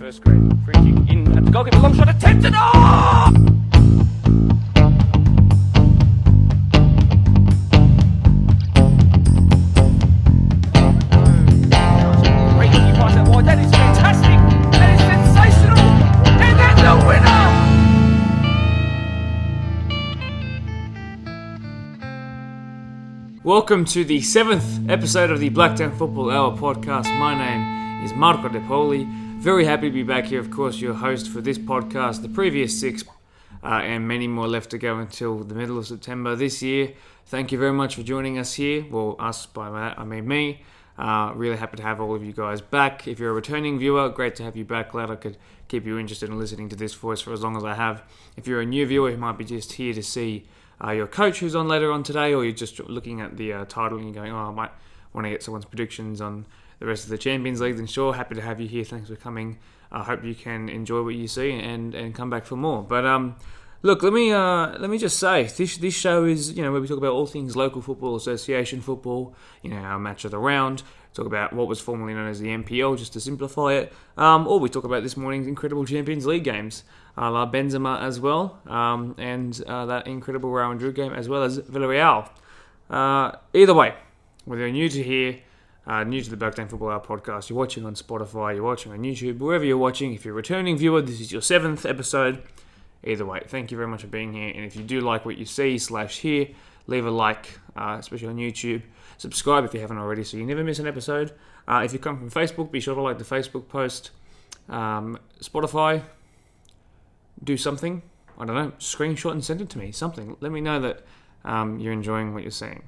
First grade. Free kick in at the goalkeeper. Long shot attempted. Oh! Great kick pass out wide. That is fantastic. That is sensational. And then the winner. Welcome to the 7th episode of the Blacktown Football Hour podcast. My name is Marco De Poli. Very happy to be back here, of course, your host for this podcast, the previous 6, and many more left to go until the middle of September this year. Thank you very much for joining us here. Well, us, by that I mean me. Really happy to have all of you guys back. If you're a returning viewer, great to have you back. Glad I could keep you interested in listening to this voice for as long as I have. If you're a new viewer who might be just here to see your coach who's on later on today, or you're just looking at the title and you're going, I might want to get someone's predictions on the rest of the Champions League, then sure, happy to have you here. Thanks for coming. I hope you can enjoy what you see and come back for more. But look, let me just say, this show is, where we talk about all things local football, association football, our match of the round, talk about what was formerly known as the NPL, just to simplify it, or we talk about this morning's incredible Champions League games, La Benzema as well, and that incredible Real Madrid game, as well as Villarreal. Either way, whether you're new to here, new to the Blacktown Football Hour podcast, you're watching on Spotify, you're watching on YouTube, wherever you're watching, if you're a returning viewer, this is your 7th episode. Either way, thank you very much for being here, and if you do like what you see /hear, leave a like, especially on YouTube. Subscribe if you haven't already, so you never miss an episode. If you come from Facebook, be sure to like the Facebook post. Spotify, do something. I don't know, screenshot and send it to me. Something. Let me know that you're enjoying what you're seeing.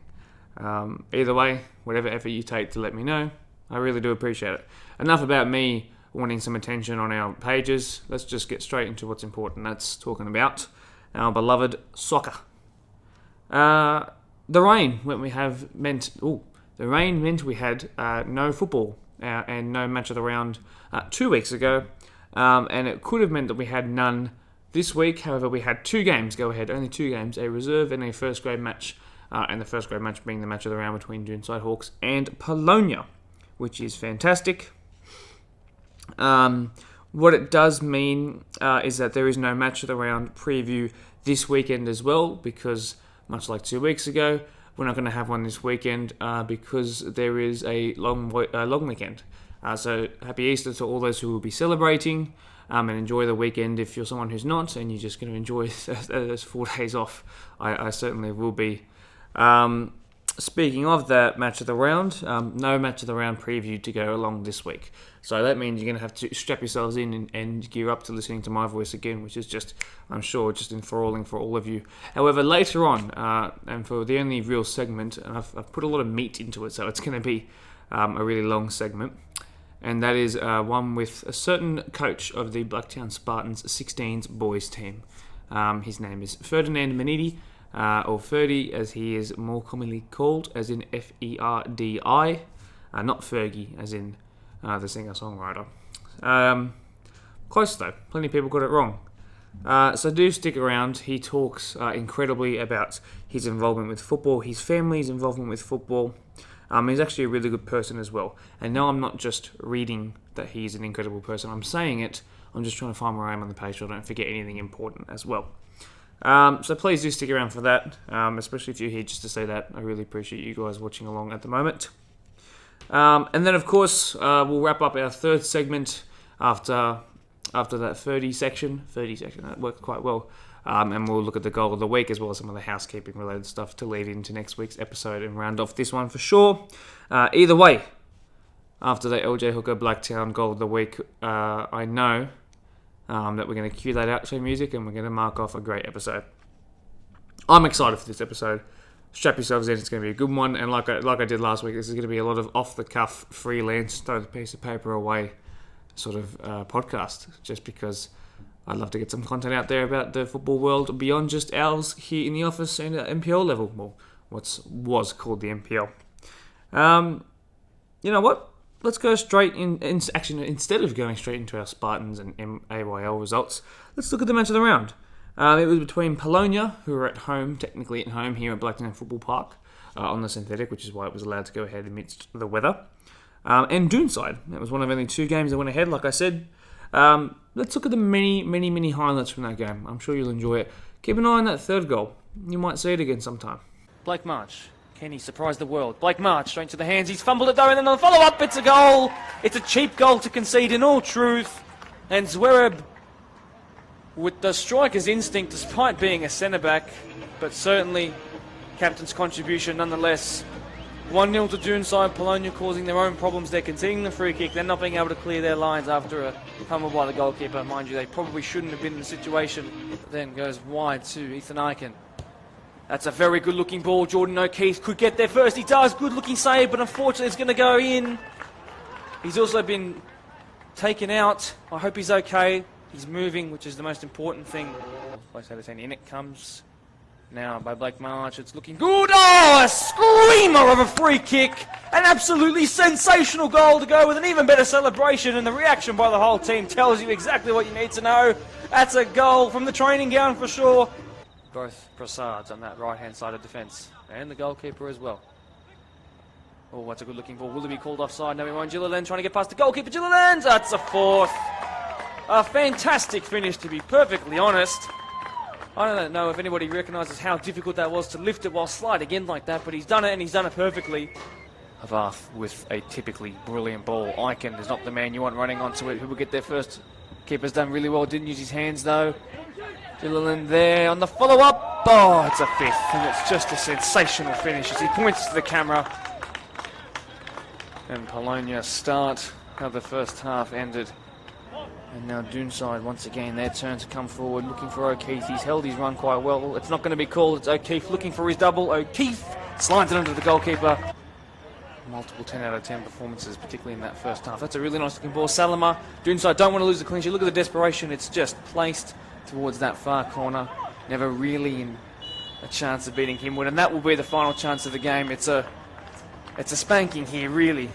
Either way, whatever effort you take to let me know, I really do appreciate it. Enough about me wanting some attention on our pages. Let's just get straight into what's important. That's talking about our beloved soccer. The rain meant we had no football and no match of the round 2 weeks ago, and it could have meant that we had none this week. However, we had 2 games go ahead, only 2 games, a reserve and a first grade match, and the first grade match being the match of the round between Doonside Hawks and Polonia, which is fantastic. What it does mean is that there is no match of the round preview this weekend as well, because much like 2 weeks ago, we're not going to have one this weekend because there is a long weekend. So happy Easter to all those who will be celebrating, and enjoy the weekend if you're someone who's not and you're just going to enjoy those 4 days off. I certainly will be. Speaking of that match of the round, no match of the round preview to go along this week. So that means you're going to have to strap yourselves in and gear up to listening to my voice again, which is just, I'm sure, just enthralling for all of you. However, later on, and for the only real segment, and I've put a lot of meat into it, so it's going to be a really long segment, and that is one with a certain coach of the Blacktown Spartans 16s boys team. His name is Ferdinand Menidi, or Ferdy as he is more commonly called, as in Ferdi, not Fergie as in the singer-songwriter. Close though, plenty of people got it wrong. So do stick around. He talks incredibly about his involvement with football, his family's involvement with football. He's actually a really good person as well. And no, I'm not just reading that he's an incredible person, I'm saying it. I'm just trying to find where I am on the page so I don't forget anything important as well. So please do stick around for that, especially if you're here just to say that. I really appreciate you guys watching along at the moment. And then, of course, we'll wrap up our 3rd segment after that 30 section. That worked quite well. And we'll look at the goal of the week as well as some of the housekeeping related stuff to lead into next week's episode and round off this one for sure. Either way, after the LJ Hooker Blacktown goal of the week, I know that we're going to cue that outro music and we're going to mark off a great episode. I'm excited for this episode. Strap yourselves in, it's going to be a good one. And like I did last week, this is going to be a lot of off-the-cuff, freelance, throw the piece of paper away sort of podcast, just because I'd love to get some content out there about the football world beyond just ours here in the office and at NPL level. Well, what was called the NPL. You know what? Let's go straight in. Actually, instead of going straight into our Spartans and AYL results, let's look at the match of the round. It was between Polonia, who were technically at home here at Blacktown Football Park, on the synthetic, which is why it was allowed to go ahead amidst the weather, and Doonside. That was one of only 2 games that went ahead, like I said. Let's look at the many highlights from that game. I'm sure you'll enjoy it. Keep an eye on that third goal. You might see it again sometime. Blake March. Can he surprise the world? Blake March straight to the hands. He's fumbled it though, and then on the follow-up, it's a goal. It's a cheap goal to concede in all truth. And Zwereb, with the striker's instinct, despite being a centre-back, but certainly captain's contribution nonetheless. 1-0 to Doonside. Polonia causing their own problems. They're conceding the free kick. They're not being able to clear their lines after a fumble by the goalkeeper. Mind you, they probably shouldn't have been in the situation. But then goes wide to Ethan Eichen. That's a very good looking ball. Jordan O'Keefe could get there first. He does. Good looking save, but unfortunately it's going to go in. He's also been taken out. I hope he's okay. He's moving, which is the most important thing. In it comes now by Blake March. It's looking good. Oh, a screamer of a free kick. An absolutely sensational goal to go with an even better celebration, and the reaction by the whole team tells you exactly what you need to know. That's a goal from the training ground for sure. Both Brassards on that right-hand side of defence, and the goalkeeper as well. Oh, that's a good-looking ball. Will it be called offside? No, we won't. Gilliland trying to get past the goalkeeper. Gilliland, that's a fourth. A fantastic finish, to be perfectly honest. I don't know if anybody recognises how difficult that was to lift it while sliding in like that, but he's done it, and he's done it perfectly. Havath with a typically brilliant ball. Eichen is not the man you want running onto it. Who will get there first? Keeper's done really well. Didn't use his hands, though. Gilliland there on the follow-up. Oh, it's a fifth, and it's just a sensational finish as he points to the camera. And Polonia start how the first half ended. And now Doonside, once again, their turn to come forward, looking for O'Keefe. He's held his run quite well. It's not going to be called. It's O'Keefe looking for his double. O'Keefe slides it under the goalkeeper. Multiple 10 out of 10 performances, particularly in that first half. That's a really nice looking ball. Salama, Doonside don't want to lose the clean sheet. Look at the desperation. It's just placed towards that far corner. Never really in a chance of beating Himwood. And that will be the final chance of the game. It's a spanking here, really.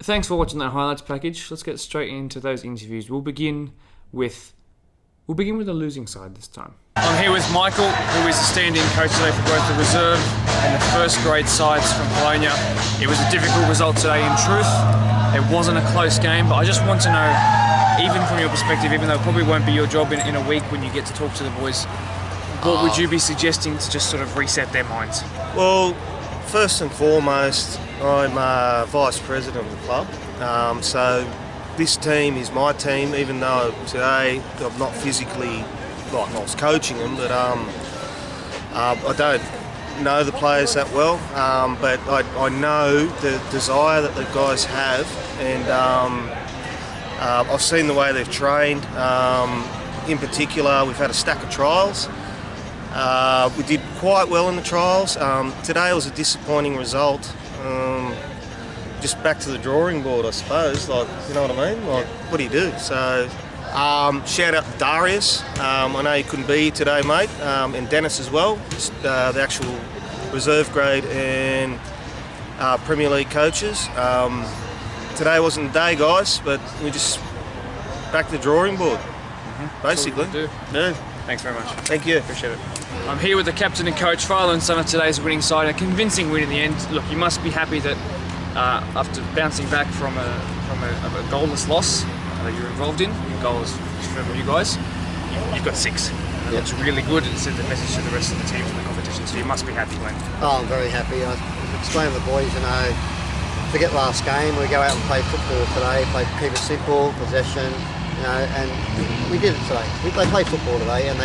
Thanks for watching that highlights package. Let's get straight into those interviews. We'll begin with the losing side this time. I'm here with Michael, who is the stand-in coach today for both the reserve and the first grade sides from Polonia. It was a difficult result today in truth. It wasn't a close game, but I just want to know, even from your perspective, even though it probably won't be your job in a week when you get to talk to the boys, what would you be suggesting to just sort of reset their minds? Well, first and foremost, I'm vice president of the club, so this team is my team, even though today I'm not physically, like I was coaching them, but I don't know the players that well, but I know the desire that the guys have, and I've seen the way they've trained. In particular, we've had a stack of trials. We did quite well in the trials. Today was a disappointing result. Just back to the drawing board, I suppose. Like, you know what I mean? Like, what do you do? So, shout out to Darius. I know you couldn't be here today, mate, and Dennis as well. The actual reserve grade and Premier League coaches. Today wasn't the day, guys, but we just back to the drawing board, basically. Yeah. Thanks very much. Thank you. Appreciate it. I'm here with the captain and coach, Farlow and son of today's winning side. A convincing win in the end. Look, you must be happy that after bouncing back from a goalless loss that you're involved in, goals from you guys, you've got 6. And that's really good. It sends a message to the rest of the teams in the competition, so you must be happy, Glenn. Oh, I'm very happy. I explained to the boys, forget last game, we go out and play football today, keep it simple, possession, and we did it today. They played football today, and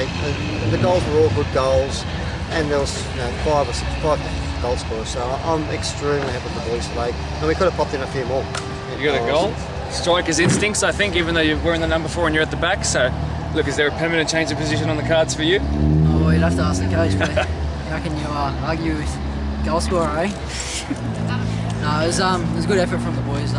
the goals were all good goals, and there was 5 goal scorers. So I'm extremely happy with the boys today, and we could have popped in a few more. You got a goal. Striker's instincts, I think, even though you're wearing the number 4 and you're at the back. So, look, is there a permanent change of position on the cards for you? Oh, you'd have to ask the coach, but how can you argue with goal scorer, eh? No, it was good effort from the boys.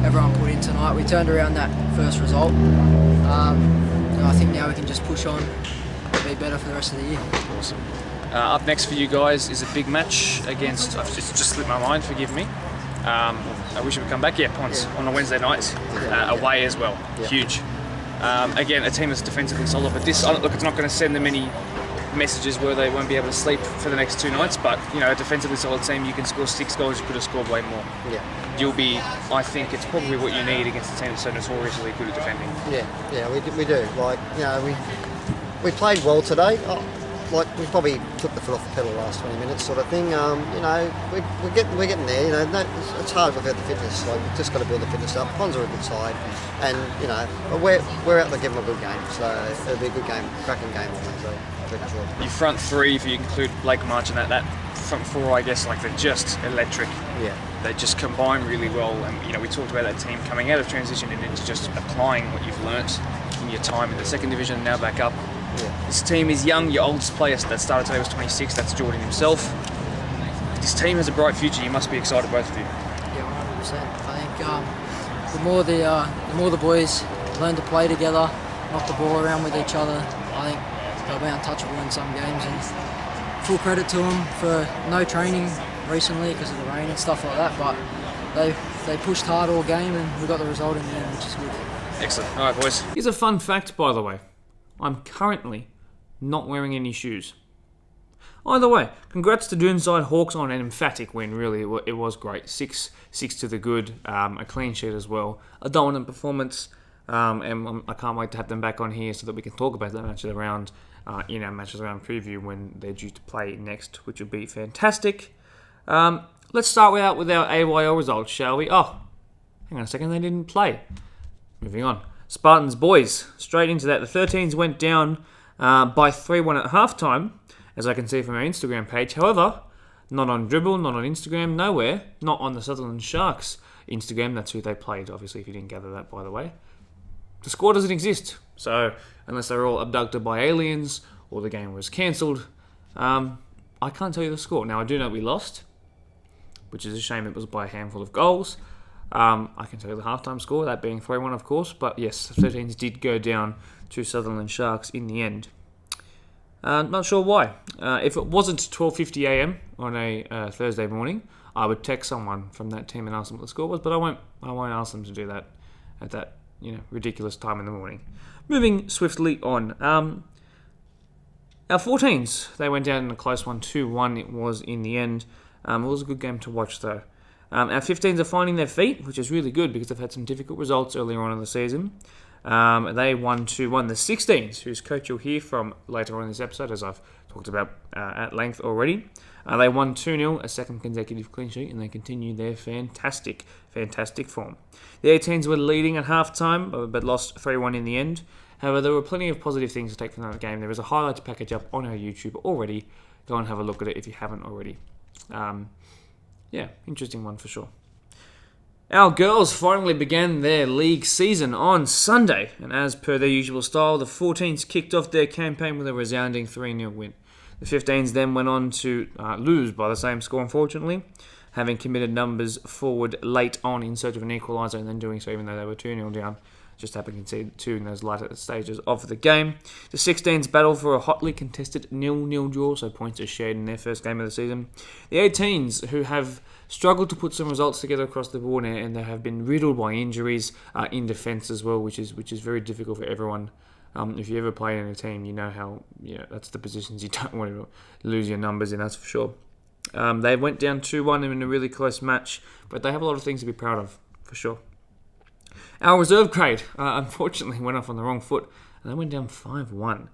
Everyone put in tonight. We turned around that first result. I think now we can just push on and be better for the rest of the year. Awesome. Up next for you guys is a big match against, I've just slipped my mind, forgive me. I wish it would come back. Yeah, Ponce on a Wednesday night, away as well. Yeah. Huge. Again, a team that's defensively solid, but this, look, it's not going to send them any messages where they won't be able to sleep for the next 2 nights. But a defensively solid team, you can score 6 goals. You could have scored way more. Yeah. I think it's probably what you need against a team that's so notoriously good at defending. Yeah, we do. Like, we played well today. We probably took the foot off the pedal the last 20 minutes, sort of thing. We're getting there. It's hard without the fitness. Like, we've just got to build the fitness up. Ponds are a good side, and but we're out to give them a good game. So it'll be a good game, cracking game on Wednesday. Sure. Your front three, if you include Blake March and that front four, I guess, like they're just electric. Yeah. They just combine really well, and we talked about that team coming out of transition and into just applying what you've learnt in your time in the second division and now back up. Yeah. This team is young. Your oldest player that started today was 26. That's Jordan himself. This team has a bright future. You must be excited, both of you. Yeah, 100%. I think the more the boys learn to play together, knock the ball around with each other, I think they'll be untouchable in some games. And full credit to them for no training recently because of the rain and stuff like that. But they pushed hard all game and we got the result in the end, which is good. Excellent. All right, boys. Here's a fun fact, by the way. I'm currently not wearing any shoes. Either way, congrats to Doonside Hawks on an emphatic win, really. It was great. 6 to the good, a clean sheet as well. A dominant performance, and I can't wait to have them back on here so that we can talk about that match of the round in our matches around preview when they're due to play next, which will be fantastic. Let's start out with our AYL results, shall we? Oh, hang on a second, they didn't play. Moving on. Spartans boys, straight into that. The 13s went down by 3-1 at halftime, as I can see from our Instagram page. However, not on Dribble, not on Instagram, nowhere, not on the Sutherland Sharks Instagram. That's who they played, obviously, if you didn't gather that, by the way. The score doesn't exist, so unless they're all abducted by aliens or the game was cancelled, I can't tell you the score. Now, I do know we lost, which is a shame. It was by a handful of goals. I can tell you the halftime score, that being 3-1, of course. But yes, the 13s did go down to Sutherland Sharks in the end. Not sure why. If it wasn't 12:50 a.m. on a Thursday morning, I would text someone from that team and ask them what the score was. But I won't ask them to do that at that ridiculous time in the morning. Moving swiftly on. Our 14s, they went down in a close one, 2-1 it was in the end. It was a good game to watch though. Our 15s are finding their feet, which is really good because they've had some difficult results earlier on in the season. They won 2-1. The 16s, whose coach you'll hear from later on in this episode, as I've talked about at length already, they won 2-0, a second consecutive clean sheet, and they continue their fantastic form. The 18s were leading at halftime, but lost 3-1 in the end. However, there were plenty of positive things to take from that game. There is a highlights package up on our YouTube already. Go and have a look at it if you haven't already. Interesting one for sure. Our girls finally began their league season on Sunday, and as per their usual style, the 14s kicked off their campaign with a resounding 3-0 win. The 15s then went on to lose by the same score, unfortunately, having committed numbers forward late on in search of an equaliser and then doing so even though they were 2-0 down. Just happened to concede 2 in those latter stages of the game. The 16s battled for a hotly contested 0-0 draw, so points are shared in their first game of the season. The 18s, who have struggled to put some results together across the board and they have been riddled by injuries in defence as well, which is very difficult for everyone. If you ever play in a team, you know how that's the positions you don't want to lose your numbers in, that's for sure. They went down 2-1 in a really close match, but they have a lot of things to be proud of, for sure. Our reserve grade, unfortunately, went off on the wrong foot, and they went down 5-1.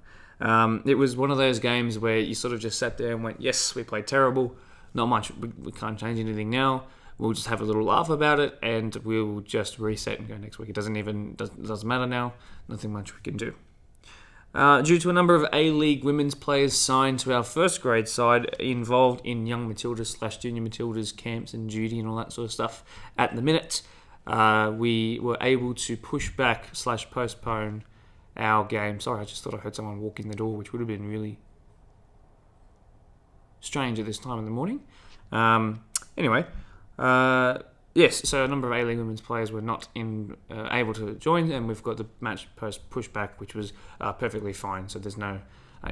It was one of those games where you sort of just sat there and went, yes, we played terrible, not much, we can't change anything now, we'll just have a little laugh about it, and we'll just reset and go next week. It doesn't matter now, nothing much we can do. Due to a number of A-League women's players signed to our first grade side involved in young Matildas / junior Matildas camps and duty and all that sort of stuff at the minute, we were able to push back / postpone our game. Sorry, I just thought I heard someone walk in the door, which would have been really strange at this time in the morning. Yes, so a number of A-League women's players were not able to join, and we've got the match pushed back, which was perfectly fine. So there's no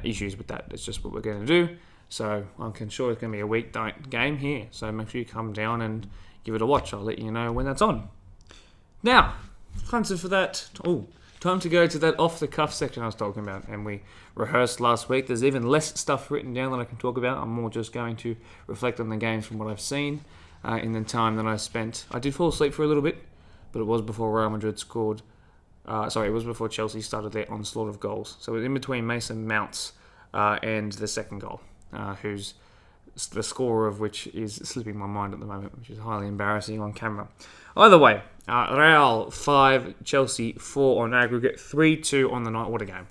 issues with that. It's just what we're going to do. So I'm sure it's going to be a weeknight game here. So make sure you come down and give it a watch. I'll let you know when that's on. Now, answer for that. Oh, time to go to that off-the-cuff section I was talking about, and we rehearsed last week. There's even less stuff written down that I can talk about. I'm more just going to reflect on the games from what I've seen in the time that I spent. I did fall asleep for a little bit, but it was before Real Madrid scored. It was before Chelsea started their onslaught of goals. So it was in between Mason Mounts and the second goal, who's the scorer of which is slipping my mind at the moment, which is highly embarrassing on camera. Either way, Real 5, Chelsea 4 on aggregate, 3-2 on the night. What a game.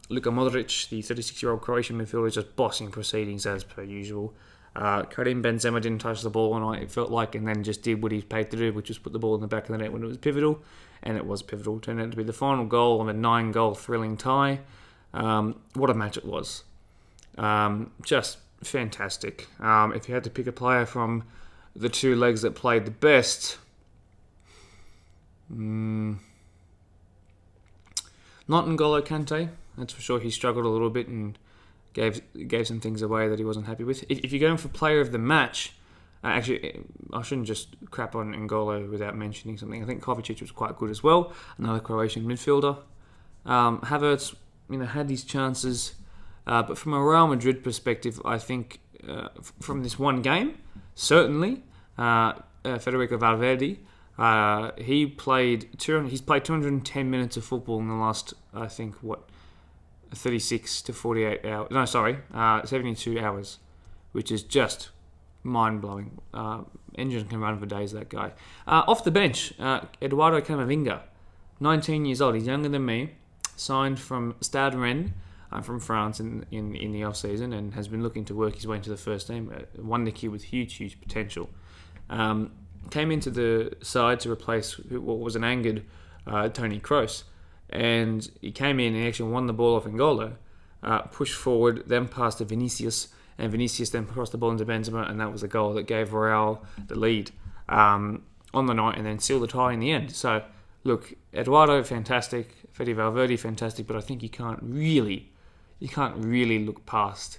Luka Modric, the 36-year-old Croatian midfielder, is just bossing proceedings as per usual. Karim Benzema didn't touch the ball all night, it felt like, and then just did what he's paid to do, which was put the ball in the back of the net when it was pivotal, and it was pivotal. It turned out to be the final goal of a 9-goal thrilling tie. What a match it was. Just fantastic. If you had to pick a player from the two legs that played the best, not N'Golo Kante, that's for sure. He struggled a little bit and gave some things away that he wasn't happy with. If you're going for player of the match, actually, I shouldn't just crap on N'Golo without mentioning something. I think Kovacic was quite good as well, another Croatian midfielder. Havertz, had his chances, but from a Real Madrid perspective, I think from this one game, certainly Federico Valverde, he's played 210 minutes of football in the last, 36 to 48 hours. No, sorry, 72 hours, which is just mind-blowing. Engine can run for days, that guy. Off the bench, Eduardo Camavinga, 19 years old. He's younger than me. Signed from Stade Rennes, from France in the off-season, and has been looking to work his way into the first team. Wonder kid with huge potential. Came into the side to replace what was an angered Toni Kroos. And he came in and actually won the ball off N'Golo, pushed forward, then passed to Vinicius, and Vinicius then crossed the ball into Benzema, and that was the goal that gave Real the lead on the night and then sealed the tie in the end. So, look, Eduardo, fantastic. Fede Valverde, fantastic. But I think you can't really look past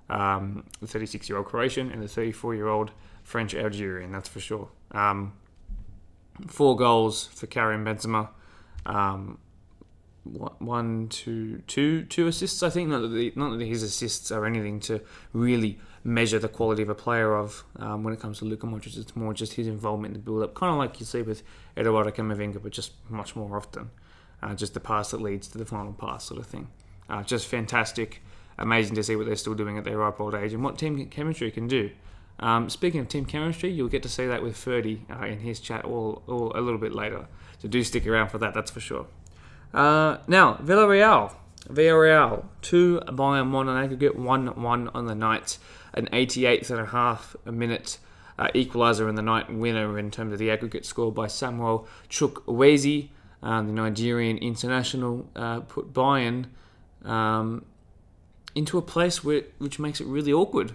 the 36-year-old Croatian and the 34-year-old French Algerian, that's for sure. 4 goals for Karim Benzema. Two assists, I think. Not that his assists are anything to really measure the quality of a player of when it comes to Luka Modric. It's more just his involvement in the build-up, kind of like you see with Eduardo Camavinga, but just much more often. Just the pass that leads to the final pass sort of thing. Just fantastic. Amazing to see what they're still doing at their ripe old age and what team chemistry can do. Speaking of team chemistry, you'll get to see that with Ferdy in his chat all a little bit later. So do stick around for that's for sure. Now, Villarreal 2 Bayern 1 on aggregate, 1-1 on the night, an 88th and a half minute equaliser in the night, winner in terms of the aggregate score by Samuel Chukwueze, the Nigerian international, put Bayern into a place which makes it really awkward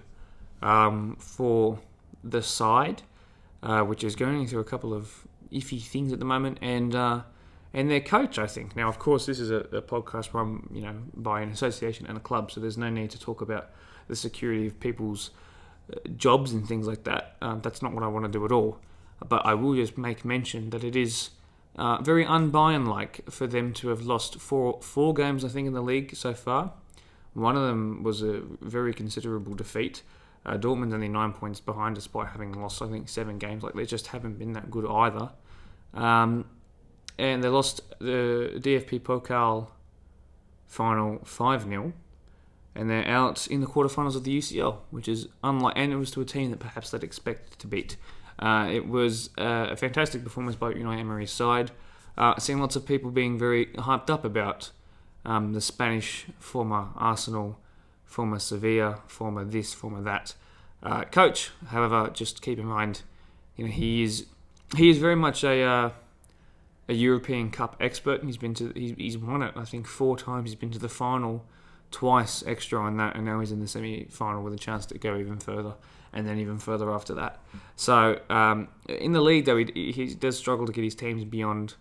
for the side, which is going through a couple of iffy things at the moment, and their coach, I think. Now, of course, this is a podcast run, by an association and a club, so there's no need to talk about the security of people's jobs and things like that. That's not what I want to do at all. But I will just make mention that it is very un-Bayern-like for them to have lost four games, I think, in the league so far. One of them was a very considerable defeat. Dortmund's only 9 points behind despite having lost, I think, 7 games. They just haven't been that good either. And they lost the DFB Pokal final 5-0, and they're out in the quarterfinals of the UCL, which is unlike, and it was to a team that perhaps they'd expect to beat. It was a fantastic performance by Unai Emery's side. Seeing lots of people being very hyped up about the Spanish former Arsenal, former Sevilla, former this, former that coach. However, just keep in mind, he is very much a European Cup expert. He's won it, I think, 4 times. He's been to the final twice extra on that, and now he's in the semi-final with a chance to go even further, and then even further after that. So in the league, though, he does struggle to get his teams beyond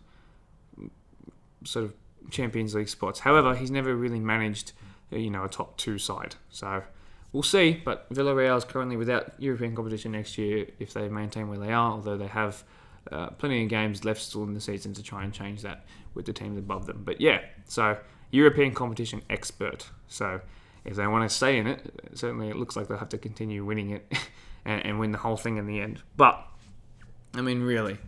sort of Champions League spots. However, he's never really managed a top 2 side. So we'll see. But Villarreal is currently without European competition next year if they maintain where they are, although they have plenty of games left still in the season to try and change that with the teams above them. But yeah, so European competition expert. So if they want to stay in it, certainly it looks like they'll have to continue winning it and win the whole thing in the end. But, I mean, really,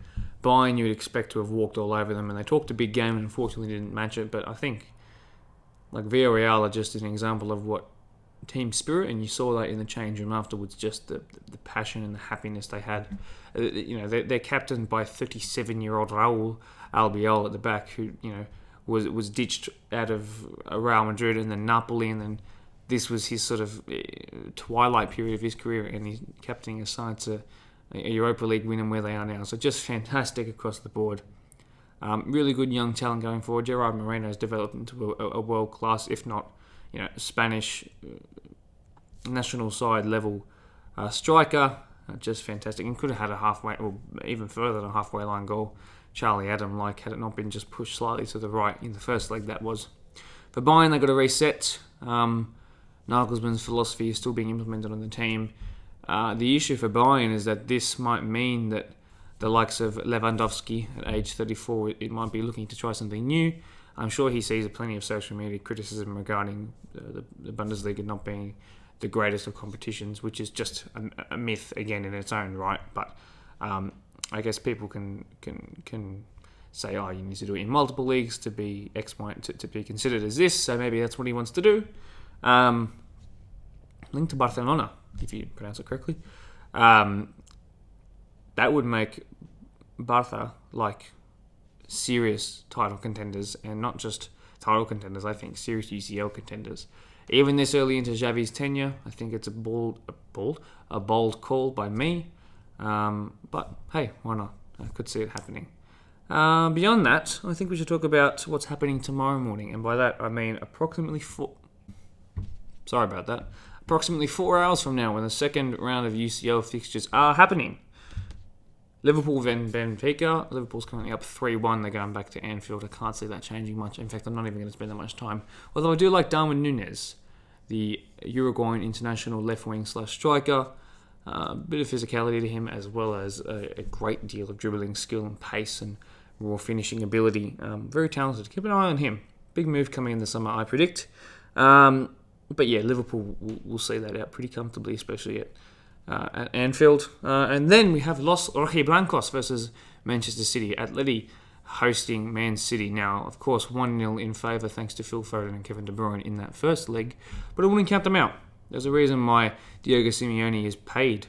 Bayern you would expect to have walked all over them, and they talked a big game and unfortunately didn't match it. But I think, like, Villarreal are just an example of what team spirit, and you saw that in the change room afterwards, just the passion and the happiness they had. They're captained by 37-year-old Raul Albiol at the back, who, was ditched out of Real Madrid and then Napoli, and then this was his sort of twilight period of his career, and he's captaining a side to a Europa League win and where they are now. So just fantastic across the board. Really good young talent going forward. Gerard Moreno has developed into a world-class, if not, Spanish national side level striker. Just fantastic. And could have had a halfway, or even further than a halfway line goal. Charlie Adam, had it not been just pushed slightly to the right in the first leg, that was. For Bayern, they got a reset. Nagelsmann's philosophy is still being implemented on the team. The issue for Bayern is that this might mean that the likes of Lewandowski at age 34, it might be looking to try something new. I'm sure he sees plenty of social media criticism regarding the Bundesliga not being the greatest of competitions, which is just a myth again in its own right. But I guess people can say, oh, you need to do it in multiple leagues to be to be considered as this. So maybe that's what he wants to do. Linked to Barcelona, if you pronounce it correctly. That would make Barca serious title contenders, and not just title contenders, I think serious UCL contenders. Even this early into Xavi's tenure, I think it's a bold call by me. But hey, why not? I could see it happening. Beyond that, I think we should talk about what's happening tomorrow morning, and by that I mean approximately 4 hours from now, when the second round of UCL fixtures are happening. Liverpool then Benfica. Liverpool's currently up 3-1. They're going back to Anfield. I can't see that changing much. In fact, I'm not even going to spend that much time. Although I do like Darwin Núñez, the Uruguayan international left wing / striker. A bit of physicality to him, as well as a great deal of dribbling skill and pace and raw finishing ability. Very talented. Keep an eye on him. Big move coming in the summer, I predict. But yeah, Liverpool will see that out pretty comfortably, especially at Anfield. And then we have Los Rojiblancos versus Manchester City. Atleti hosting Man City. Now, of course, 1-0 in favour thanks to Phil Foden and Kevin De Bruyne in that first leg, but I wouldn't count them out. There's a reason why Diego Simeone is paid,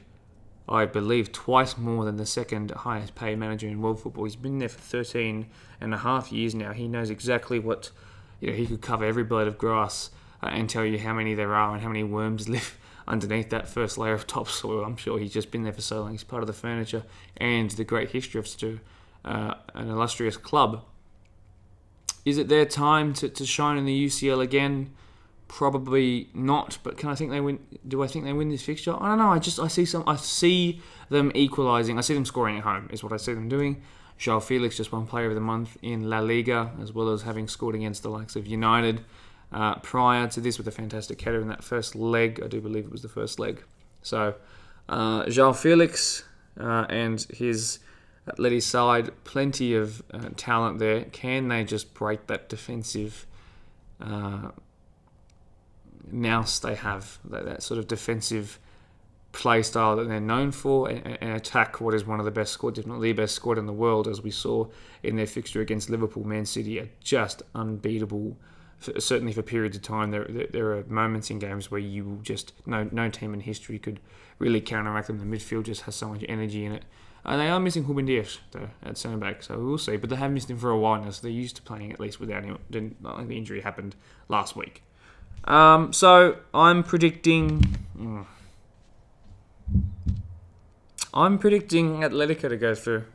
I believe, twice more than the second highest paid manager in world football. He's been there for 13 and a half years now. He knows exactly what, he could cover every blade of grass and tell you how many there are and how many worms live underneath that first layer of topsoil. I'm sure he's just been there for so long. He's part of the furniture and the great history of such an illustrious club. Is it their time to shine in the UCL again? Probably not. But can I think they win? Do I think they win this fixture? I don't know. I see them equalising. I see them scoring at home. Is what I see them doing. João Felix just won Player of the Month in La Liga, as well as having scored against the likes of United. Prior to this, with a fantastic header in that first leg. I do believe it was the first leg. So, João Felix and his Atleti side, plenty of talent there. Can they just break that defensive nous they have, that sort of defensive play style that they're known for, and attack what is one of the best squads, if not the best squad in the world, as we saw in their fixture against Liverpool. Man City are just unbeatable. Certainly for periods of time, there are moments in games where you just no team in history could really counteract them. The midfield just has so much energy in it. They are missing Ruben Dias though at centre back, so we'll see. But they have missed him for a while now, so they're used to playing at least without him. Not like the injury happened last week. So I'm predicting Atletico to go through.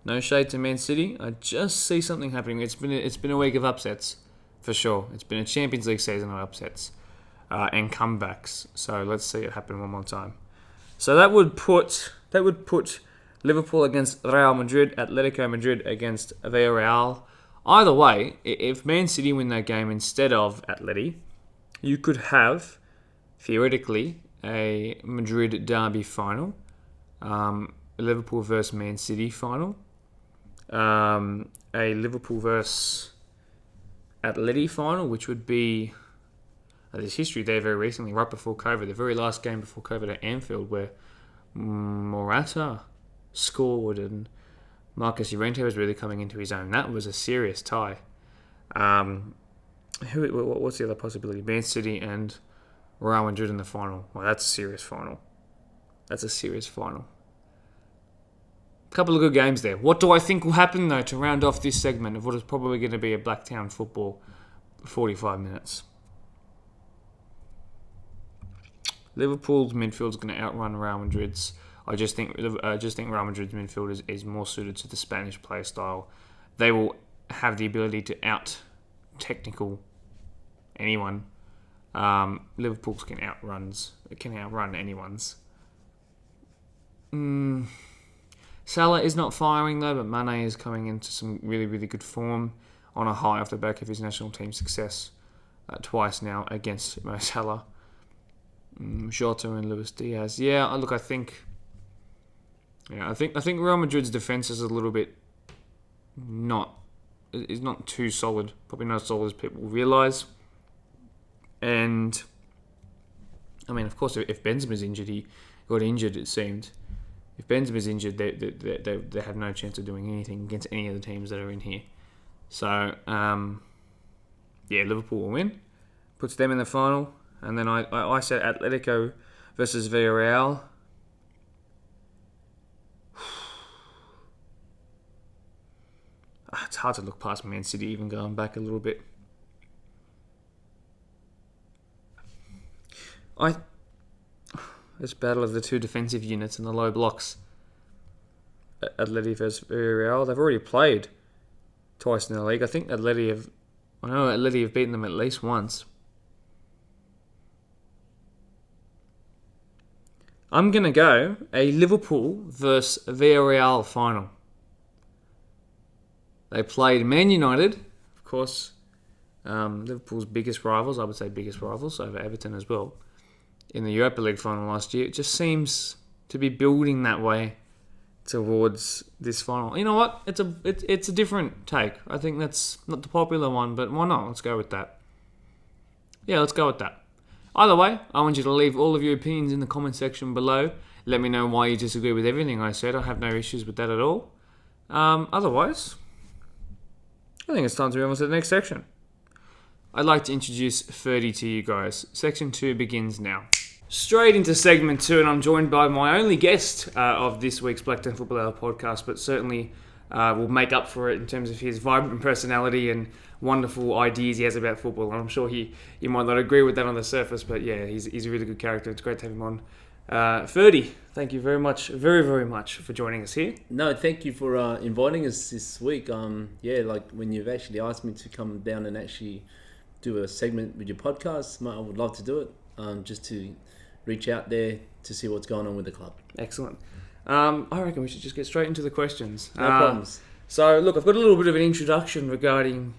No shade to Man City. I just see something happening. It's been a week of upsets. For sure. It's been a Champions League season of upsets and comebacks. So let's see it happen one more time. So that would put Liverpool against Real Madrid, Atletico Madrid against Villarreal. Either way, if Man City win that game instead of Atleti, you could have, theoretically, a Madrid derby final. Liverpool versus Man City final, a Liverpool versus Atleti final, which would be there's history there very recently, right before COVID, the very last game before COVID at Anfield, where Morata scored and Marcus Llorente was really coming into his own. That was a serious tie. What's the other possibility? Man City and Real Madrid in the final. Well, that's a serious final. That's a serious final. Couple of good games there. What do I think will happen, though, to round off this segment of what is probably going to be a Blacktown football 45 minutes? Liverpool's midfield is going to outrun Real Madrid's. I just think Real Madrid's midfield is more suited to the Spanish play style. They will have the ability to out-technical anyone. Liverpool's can outrun anyone's. Salah is not firing though, but Mane is coming into some really, really good form on a high off the back of his national team success twice now against Mo Salah. Jota and Luis Diaz. Yeah, look, I think Real Madrid's defense is a little bit not too solid. Probably not as solid as people realise. And I mean, of course, if Benzema's injured, he got injured. It seemed. If Benzema's injured, they have no chance of doing anything against any of the teams that are in here. So, Liverpool will win. Puts them in the final. And then I said Atletico versus Villarreal. It's hard to look past Man City, even going back a little bit. This battle of the two defensive units and the low blocks. Atleti versus Villarreal. They've already played twice in the league. I think Atleti have beaten them at least once. I'm going to go a Liverpool versus Villarreal final. They played Man United, of course, Liverpool's biggest rivals, I would say biggest rivals, over Everton as well, in the Europa League final last year. It just seems to be building that way towards this final. You know what? It's a different take. I think that's not the popular one, but why not? Let's go with that. Yeah, let's go with that. Either way, I want you to leave all of your opinions in the comment section below. Let me know why you disagree with everything I said. I have no issues with that at all. Otherwise, I think it's time to move on to the next section. I'd like to introduce 30 to you guys. Section 2 begins now. Straight into segment 2, and I'm joined by my only guest of this week's Blacktown Football Hour podcast, but certainly will make up for it in terms of his vibrant personality and wonderful ideas he has about football. And I'm sure you might not agree with that on the surface, but yeah, he's a really good character. It's great to have him on. Ferdy, thank you very much, very, very much for joining us here. No, thank you for inviting us this week. Like when you've actually asked me to come down and actually do a segment with your podcast, I would love to do it, just to reach out there to see what's going on with the club. Excellent. I reckon we should just get straight into the questions. No problems. So, look, I've got a little bit of an introduction regarding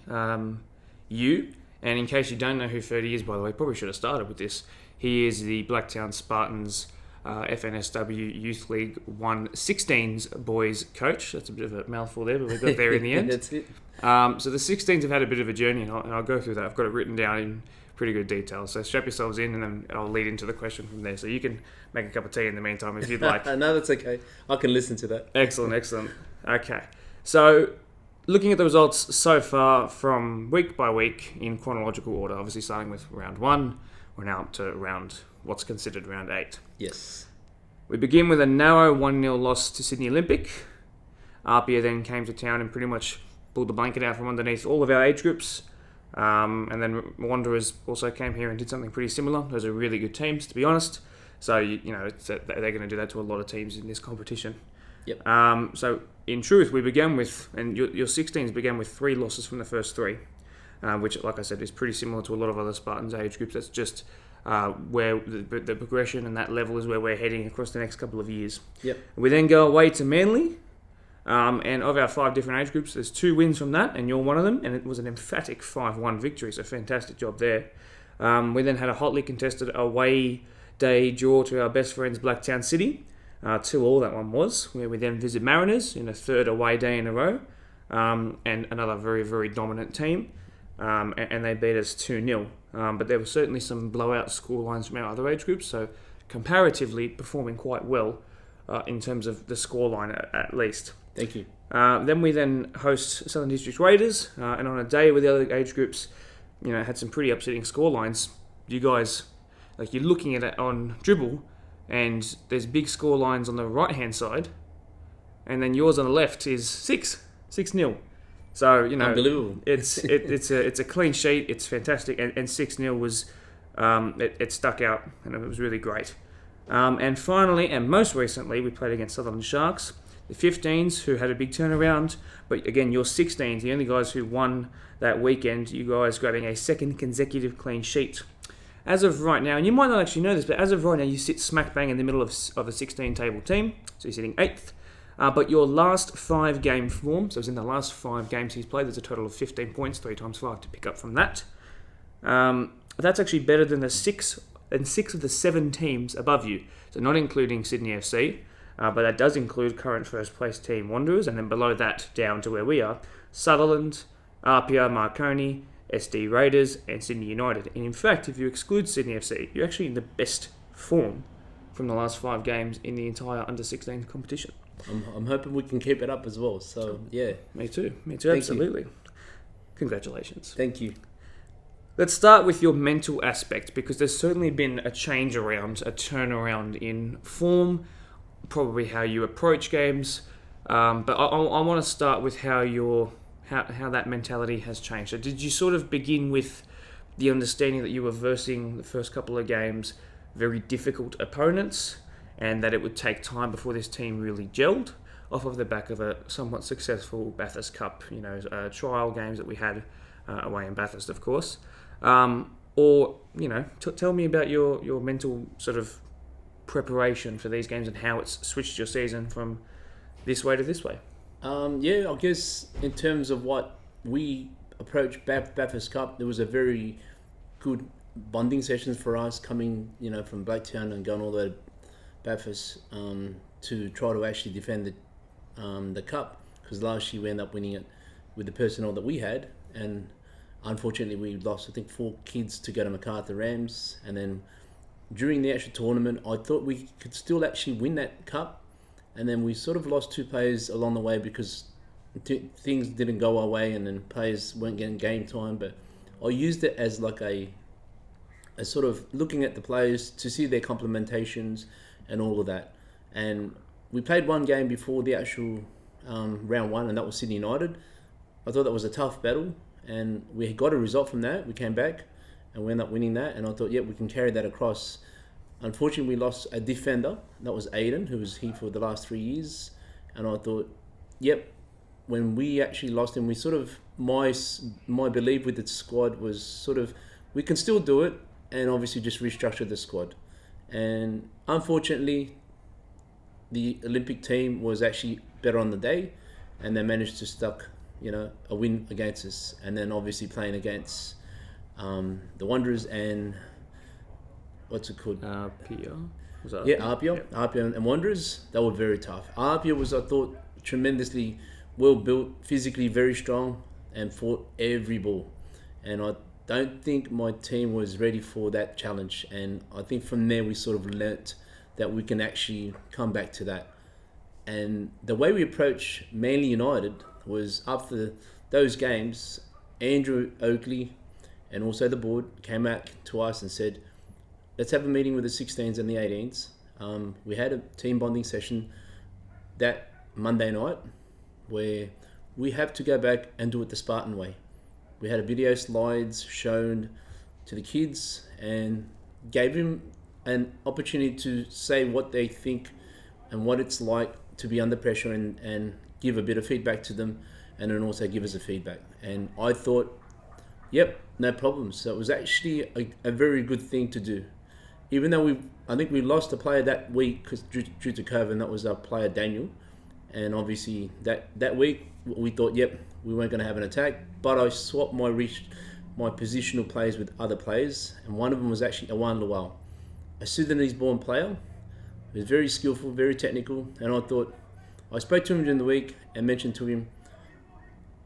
you. And in case you don't know who Ferdy is, by the way, probably should have started with this. He is the Blacktown Spartans FNSW Youth League 1 16s boys coach. That's a bit of a mouthful there, but we got there in the end. That's it. So the 16s have had a bit of a journey, and I'll go through that. I've got it written down in pretty good detail. So strap yourselves in, and then I'll lead into the question from there. So you can make a cup of tea in the meantime if you'd like. No, that's okay. I can listen to that. Excellent. Okay. So looking at the results so far from week by week in chronological order, obviously starting with round 1, we're now up to what's considered round 8. Yes. We begin with a narrow 1-0 loss to Sydney Olympic. Apia then came to town and pretty much pulled the blanket out from underneath all of our age groups. And then Wanderers also came here and did something pretty similar. Those are really good teams, to be honest. So, they're going to do that to a lot of teams in this competition. Yep. So, in truth, we began with, and your 16s began with 3 losses from the first 3, which, like I said, is pretty similar to a lot of other Spartans age groups. That's just where the progression and that level is where we're heading across the next couple of years. Yep. We then go away to Manly. And of our 5 different age groups, there's 2 wins from that, and you're one of them, and it was an emphatic 5-1 victory, so fantastic job there. We then had a hotly contested away day draw to our best friends Blacktown City, 2-2 that one was, where we then visit Mariners in a third away day in a row, and another very, very dominant team, and they beat us 2-0. But there were certainly some blowout scorelines from our other age groups, so comparatively performing quite well in terms of the scoreline at least. Thank you. Then we host Southern Districts Raiders, and on a day where the other age groups, had some pretty upsetting scorelines, you guys, you're looking at it on Dribble, and there's big scorelines on the right-hand side, and then yours on the left is 6-0. So, Unbelievable. It's a clean sheet, it's fantastic, and 6-0 was, it stuck out, and it was really great. And finally, and most recently, we played against Sutherland Sharks, the 15s, who had a big turnaround, but again, your 16s, the only guys who won that weekend, you guys grabbing a second consecutive clean sheet. As of right now, and you might not actually know this, but as of right now, you sit smack bang in the middle of a 16-table team, so you're sitting 8th. But your last 5-game form, so it's in the last 5 games he's played, there's a total of 15 points, 3 times 5 to pick up from that. That's actually better than 6 of the 7 teams above you, so not including Sydney FC, but that does include current first place team Wanderers, and then below that, down to where we are, Sutherland, Apia, Marconi, SD Raiders, and Sydney United. And in fact, if you exclude Sydney FC, you're actually in the best form from the last 5 games in the entire under-16 competition. I'm hoping we can keep it up as well. So, yeah. Me too, Thank absolutely. Congratulations. Thank you. Let's start with your mental aspect, because there's certainly been a change around, a turnaround in form, probably how you approach games. But I want to start with how that mentality has changed. So did you sort of begin with the understanding that you were versing the first couple of games very difficult opponents, and that it would take time before this team really gelled off of the back of a somewhat successful Bathurst Cup, trial games that we had away in Bathurst, of course? Or tell me about your mental sort of preparation for these games and how it's switched your season from this way to this way. I guess in terms of what we approached Bathurst Cup, there was a very good bonding sessions for us coming, from Blacktown and going all the way to Bathurst to try to actually defend the cup, because last year we ended up winning it with the personnel that we had, and unfortunately we lost, I think, 4 kids to go to Macarthur Rams, and then during the actual tournament I thought we could still actually win that cup. And then we sort of lost 2 players along the way because things didn't go our way, and then players weren't getting game time. But I used it as like a sort of looking at the players to see their complementations and all of that. And we played 1 game before the actual round 1, and that was Sydney United. I thought that was a tough battle, and we got a result from that. We came back and we ended up winning that, and I thought, we can carry that across. Unfortunately, we lost a defender. That was Aiden, who was here for the last 3 years. And I thought, when we actually lost him, we sort of, my belief with the squad was sort of, we can still do it, and obviously just restructure the squad. And unfortunately, the Olympic team was actually better on the day, and they managed to stuck, a win against us. And then obviously playing against the Wanderers and what's it called? Apia. Apia and Wanderers, they were very tough. Apia was, I thought, tremendously well built, physically very strong, and fought every ball. And I don't think my team was ready for that challenge. And I think from there we sort of learnt that we can actually come back to that. And the way we approached Manly United was, after those games, Andrew Oakley and also the board came out to us and said, let's have a meeting with the 16s and the 18s. We had a team bonding session that Monday night where we have to go back and do it the Spartan way. We had a video slides shown to the kids and gave them an opportunity to say what they think and what it's like to be under pressure, and give a bit of feedback to them, and then also give us a feedback. And I thought, no problems. So it was actually a very good thing to do. Even though I think we lost a player that week because due to COVID, and that was our player Daniel. And obviously that week we thought, we weren't going to have an attack. But I swapped my positional players with other players, and one of them was actually Awan Lawal, a Sudanese-born player He was very skillful, very technical, and I spoke to him during the week and mentioned to him,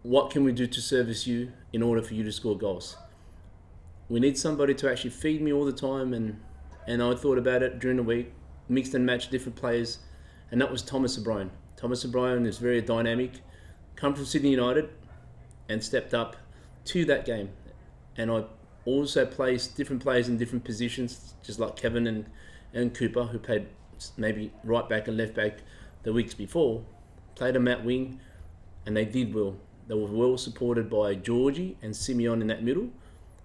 what can we do to service you in order for you to score goals? We need somebody to actually feed me all the time, and I thought about it during the week, mixed and matched different players, and that was Thomas O'Brien. Thomas O'Brien is very dynamic, come from Sydney United, and stepped up to that game. And I also placed different players in different positions, just like Kevin and Cooper, who played maybe right back and left back the weeks before, played them at wing, and they did well. They were well supported by Georgie and Simeon in that middle.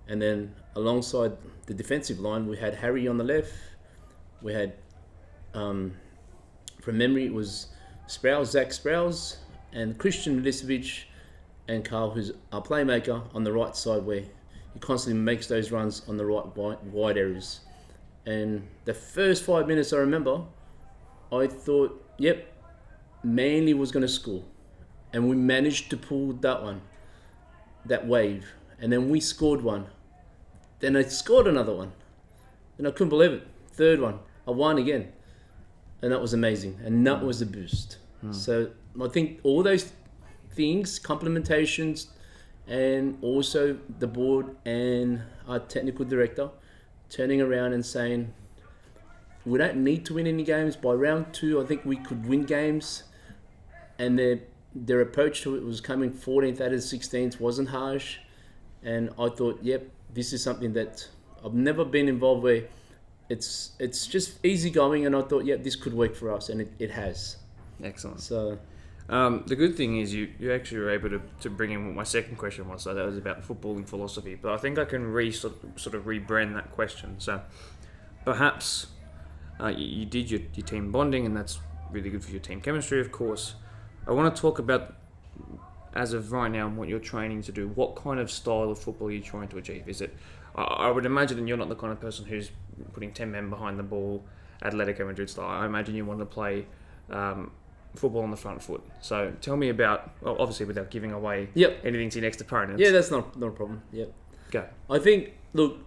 And then alongside the defensive line, we had Harry on the left. We had, from memory, it was Zach Sprouse, and Christian Milicevic and Carl, who's our playmaker, on the right side, where he constantly makes those runs on the right wide areas. And the first 5 minutes, I remember, I thought, yep, Manly was going to score. And we managed to pull that wave. And then we scored one. Then I scored another one. And I couldn't believe it. Third one. I won again. And that was amazing. And that was a boost. So I think all those things, complementations, and also the board and our technical director turning around and saying, we don't need to win any games. By round 2, I think we could win games. And their approach to it was coming 14th out of 16th, wasn't harsh. And I thought, yep, this is something that I've never been involved where it's just easygoing, and I thought, yep, this could work for us, and it has. Excellent. So the good thing is you actually were able to bring in what my second question was, so that was about footballing philosophy. But I think I can sort of rebrand that question. So perhaps you did your team bonding, and that's really good for your team chemistry, of course. I want to talk about, as of right now, what you're training to do. What kind of style of football are you trying to achieve? Is it? I would imagine that you're not the kind of person who's putting 10 men behind the ball, Atletico Madrid style. I imagine you want to play football on the front foot. So tell me about, well, obviously without giving away anything to your next opponent. Yeah, that's not a problem. Yep. Go. I think, look,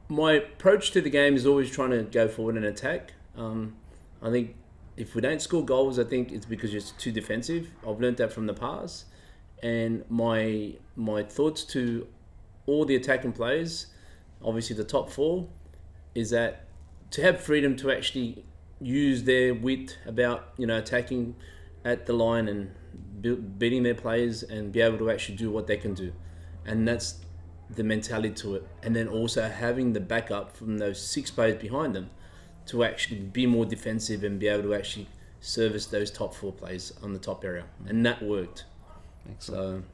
my approach to the game is always trying to go forward and attack. I think if we don't score goals, I think it's because it's too defensive. I've learned that from the past. And my thoughts to all the attacking players, obviously the top 4, is that to have freedom to actually use their wit about, attacking at the line and beating their players and be able to actually do what they can do. And that's the mentality to it. And then also having the backup from those 6 players behind them to actually be more defensive and be able to actually service those top 4 players on the top area. And that worked. Excellent.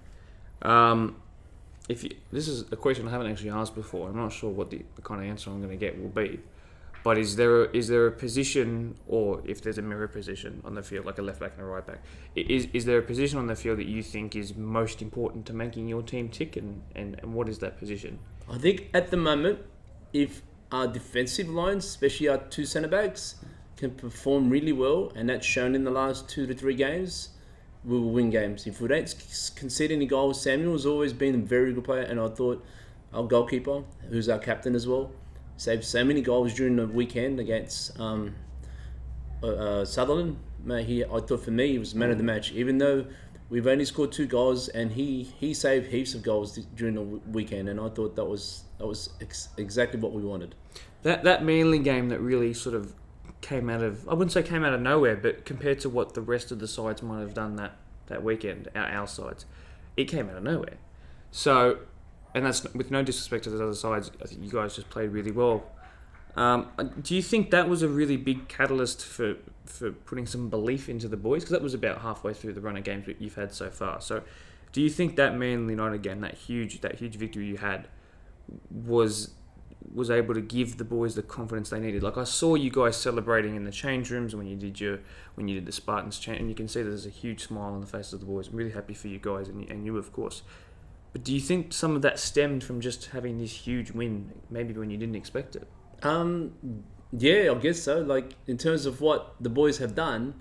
This is a question I haven't actually asked before. I'm not sure what the kind of answer I'm going to get will be. But is there a position, or if there's a mirror position on the field, like a left back and a right back, is there a position on the field that you think is most important to making your team tick, and what is that position? I think at the moment, if our defensive lines, especially our 2 centre-backs, can perform really well, and that's shown in the last 2 to 3 games, we will win games. If we don't concede any goals, Samuel's always been a very good player, and I thought our goalkeeper, who's our captain as well, saved so many goals during the weekend against Sutherland. I thought for me he was man of the match, even though we've only scored 2 goals, and he saved heaps of goals during the weekend, and I thought that was exactly what we wanted. That Manly game that really sort of came out of, I wouldn't say came out of nowhere, but compared to what the rest of the sides might have done that weekend, our sides, it came out of nowhere. So, and that's with no disrespect to the other sides, I think you guys just played really well. Do you think that was a really big catalyst for putting some belief into the boys? Because that was about halfway through the run of games that you've had so far. So, do you think that Manly United game, that huge victory you had, was able to give the boys the confidence they needed? Like, I saw you guys celebrating in the change rooms when you did the Spartans chant, and you can see there's a huge smile on the faces of the boys. I'm really happy for you guys and you, of course. But do you think some of that stemmed from just having this huge win, maybe when you didn't expect it? Yeah, I guess so. Like, in terms of what the boys have done,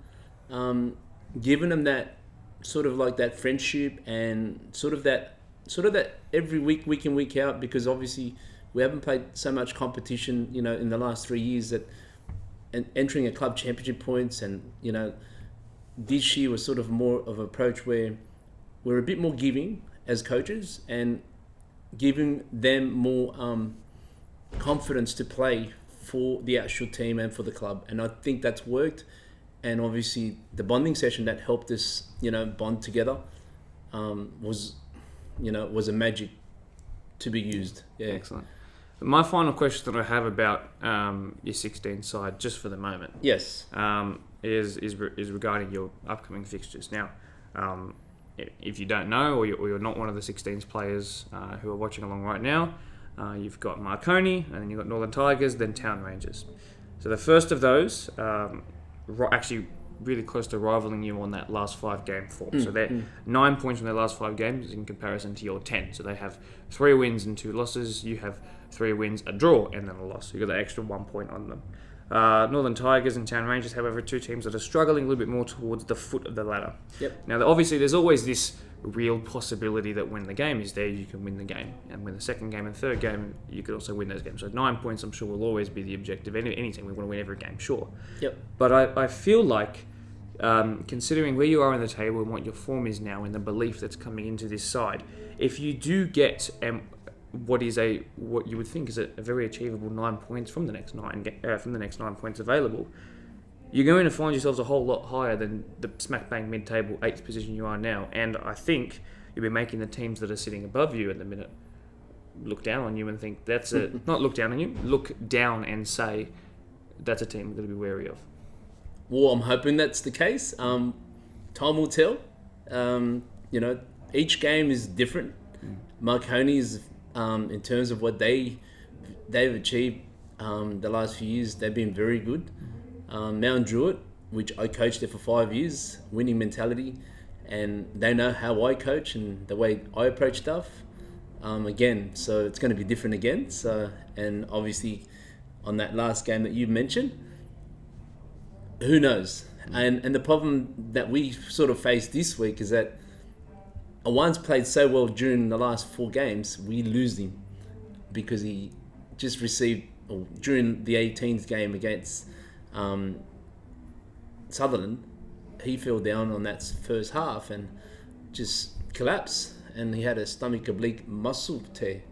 giving them that sort of like that friendship and sort of that every week in, week out, because obviously we haven't played so much competition, in the last 3 years, that entering a club championship points, and this year was sort of more of an approach where we're a bit more giving as coaches and giving them more confidence to play for the actual team and for the club. And I think that's worked. And obviously the bonding session that helped us, bond together was a magic to be used. Yeah. Excellent. My final question that I have about your 16 side, just for the moment, Yes. is regarding your upcoming fixtures. Now, if you don't know, or you're not one of the 16s players who are watching along right now, you've got Marconi, and then you've got Northern Tigers, then Town Rangers. So the first of those, actually really close to rivaling you on that last 5 game form. So they're 9 points from their last 5 games in comparison to your 10. So they have 3 wins and 2 losses. You have 3 wins, a draw, and then a loss. So you've got the extra 1 point on them. Northern Tigers and Town Rangers, however, are 2 teams that are struggling a little bit more towards the foot of the ladder. Yep. Now, obviously, there's always this real possibility that when the game is there, you can win the game. And when the second game and third game, you could also win those games. So 9 points, I'm sure, will always be the objective. Any team, we want to win every game, sure. Yep. But I feel like, considering where you are in the table and what your form is now and the belief that's coming into this side, if you do get what you would think is a very achievable 9 points from the next 9 points available, you're going to find yourselves a whole lot higher than the smack bang mid-table 8th position you are now. And I think you'll be making the teams that are sitting above you at the minute look down on you and think that's not look down on you, look down and say that's a team we're going to be wary of. Well, I'm hoping that's the case. Time will tell. Each game is different. Marconi's, in terms of what they've achieved the last few years, they've been very good. Mount Druitt, which I coached there for 5 years, winning mentality, and they know how I coach and the way I approach stuff. Again, so it's going to be different again. So, and obviously, on that last game that you mentioned, who knows? And the problem that we sort of faced this week is that Awan's played so well during the last 4 games, we lose him because he just received, during the 18th game against Sutherland, he fell down on that first half and just collapsed, and he had a stomach oblique muscle tear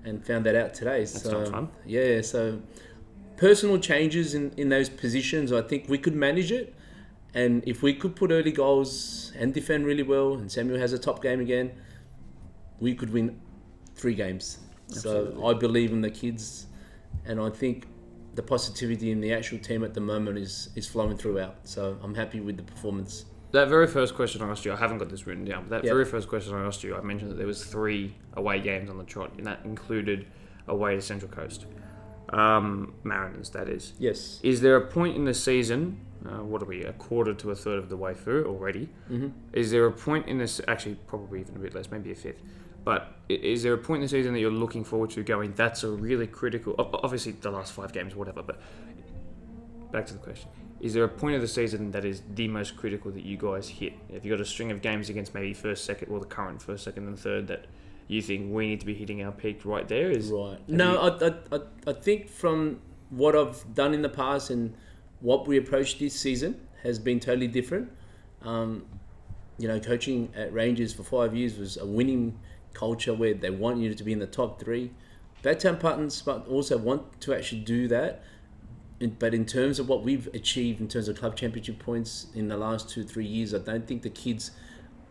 and found that out today. That's not fun. Yeah, so personal changes in those positions, I think we could manage it. And if we could put early goals and defend really well, and Samuel has a top game again, we could win 3 games. Absolutely. So I believe in the kids, and I think the positivity in the actual team at the moment is flowing throughout. So I'm happy with the performance. That very first question I asked you, I haven't got this written down, but very first question I asked you, I mentioned that there was 3 away games on the trot, and that included away to Central Coast. Mariners, that is. Yes. Is there a point in the season, what are we, a quarter to a third of the way through already? Mm-hmm. Is there a point in this, actually probably even a bit less, maybe a fifth, but is there a point in the season that you're looking forward to going, that's a really critical, obviously the last 5 games, whatever, but back to the question. Is there a point of the season that is the most critical that you guys hit? Have you got a string of games against maybe first, second, or the current first, second, and third that you think we need to be hitting our peak right there? I think from what I've done in the past and what we approached this season has been totally different. Coaching at Rangers for 5 years was a winning culture where they want you to be in the top 3. Badtown Puttons also want to actually do that. But in terms of what we've achieved in terms of club championship points in the last 2-3 years, I don't think the kids,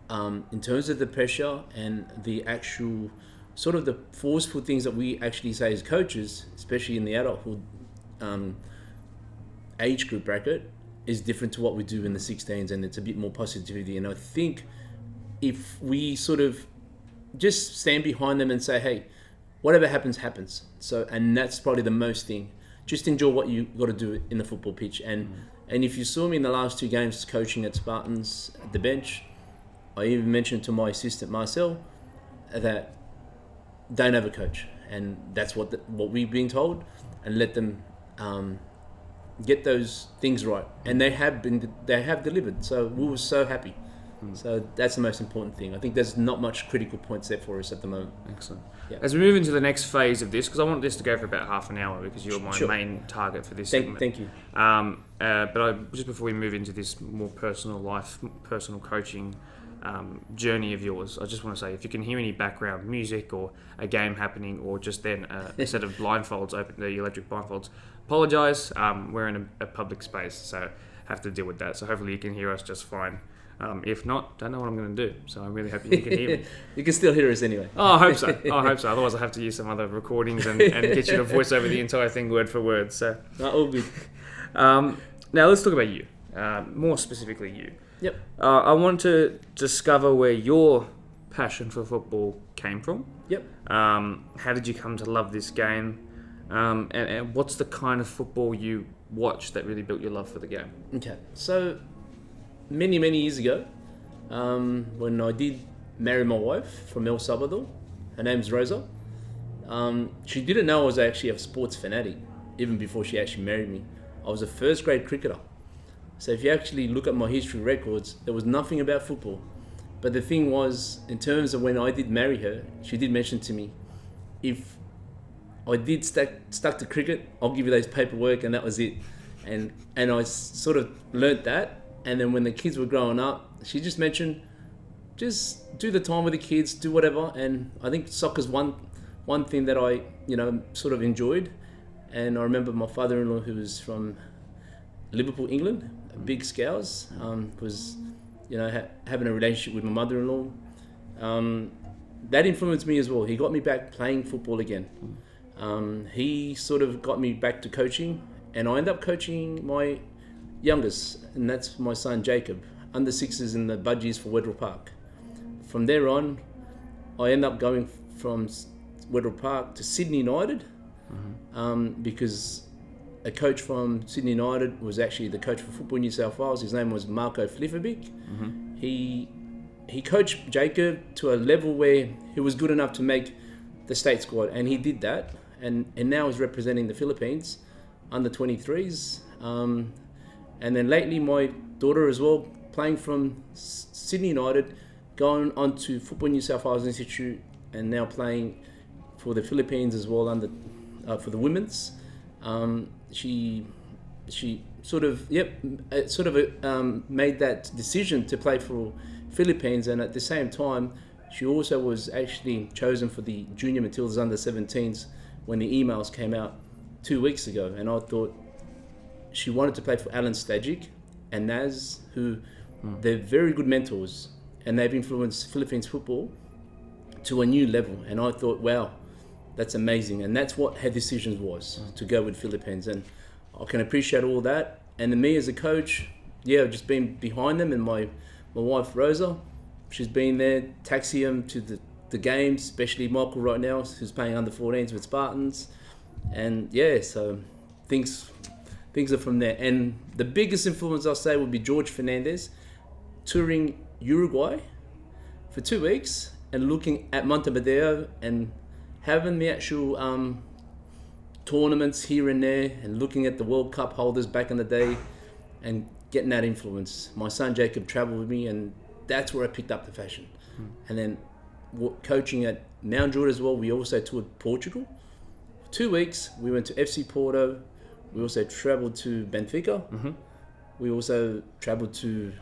in terms of the pressure and the actual sort of the forceful things that we actually say as coaches, especially in the adulthood age group bracket, is different to what we do in the 16s, and it's a bit more positivity. And I think if we sort of just stand behind them and say, hey, whatever happens, happens. So, and that's probably the most thing. Just enjoy what you got to do in the football pitch. And if you saw me in the last 2 games coaching at Spartans at the bench, I even mentioned to my assistant Marcel that don't overcoach, and that's what we've been told, and let them get those things right. And they have delivered. So we were so happy. So that's the most important thing. I think there's not much critical points there for us at the moment. Excellent. Yeah. As we move into the next phase of this, because I want this to go for about half an hour because you're my Sure. main target for this segment. Thank you. Just before we move into this more personal life, personal coaching journey of yours, I just want to say, if you can hear any background music or a game happening, or just then a set of blindfolds open, the electric blindfolds, apologise. We're in a public space, so have to deal with that. So hopefully you can hear us just fine. If not, don't know what I'm going to do. So I'm really happy you can hear me. You can still hear us anyway. Oh, I hope so. Otherwise, I have to use some other recordings and get you to voice over the entire thing word for word. So, All good. now let's talk about you. More specifically, you. Yep. I want to discover where your passion for football came from. Yep. How did you come to love this game? And what's the kind of football you watched that really built your love for the game? Okay. So many years ago, when I did marry my wife from El Salvador, her name's Rosa. She didn't know I was actually a sports fanatic even before she actually married me. I was a first grade cricketer. So if you actually look at my history records, there was nothing about football. But the thing was, in terms of when I did marry her, she did mention to me, if I did stuck to cricket, I'll give you those paperwork, and that was it. And I sort of learnt that. And then when the kids were growing up, she just mentioned, just do the time with the kids, do whatever. And I think soccer's one thing that I, sort of enjoyed. And I remember my father-in-law, who was from Liverpool, England, big Scouse, was, having a relationship with my mother-in-law. That influenced me as well. He got me back playing football again. He sort of got me back to coaching, and I ended up coaching my youngest, and that's my son Jacob, under sixes in the budgies for Wedderell Park. From there on, I ended up going from Wedderell Park to Sydney United, because a coach from Sydney United was actually the coach for Football New South Wales. His name was Marco Fliferbeek. He coached Jacob to a level where he was good enough to make the state squad, and he did that, and now he's representing the Philippines under 23s. And then lately my daughter as well, playing from Sydney United, going on to Football New South Wales Institute, and now playing for the Philippines as well under for the women's. She sort of made that decision to play for Philippines, and at the same time she also was actually chosen for the Junior Matildas under 17s when the emails came out 2 weeks ago. And I thought she wanted to play for Alan Stajic and Naz, who they're very good mentors, and they've influenced Philippines football to a new level. And I thought, wow, that's amazing. And that's what her decision was, to go with Philippines. And I can appreciate all that. And then me as a coach, I've just been behind them, and my wife Rosa, she's been there, taxi them to the games, especially Michael right now, who's playing under 14s with Spartans. And so things are from there. And the biggest influence, I'll say, would be George Fernandez touring Uruguay for 2 weeks and looking at Montevideo and having the actual tournaments here and there, and looking at the World Cup holders back in the day and getting that influence. My son Jacob travelled with me, and that's where I picked up the fashion. And then coaching at Mount Druitt as well, we also toured Portugal. 2 weeks, we went to FC Porto. We also travelled to Benfica. We also travelled to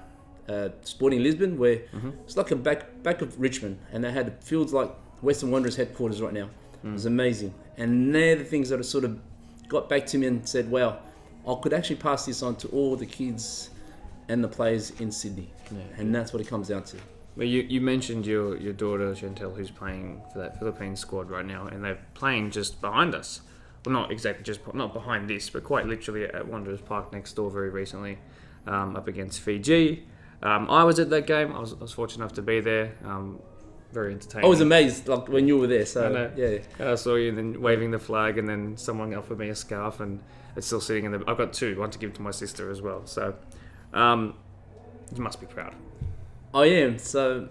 Sporting Lisbon, where it's like a back of Richmond, and they had fields like Western Wanderers headquarters right now. It was amazing. And they're the things that have sort of got back to me and said, wow, I could actually pass this on to all the kids and the players in Sydney. And that's what it comes down to. Well, you mentioned your daughter Chantel, who's playing for that Philippines squad right now, and they're playing just behind us. Well, not exactly not behind this, but quite literally at Wanderers Park next door very recently, up against Fiji. I was at that game. I was fortunate enough to be there. Very entertaining. I was amazed, like, when you were there. So I know. yeah, I saw you then waving the flag, and then someone offered me a scarf, and it's still sitting in the. I've got one to give to my sister as well. So, you must be proud. I am. So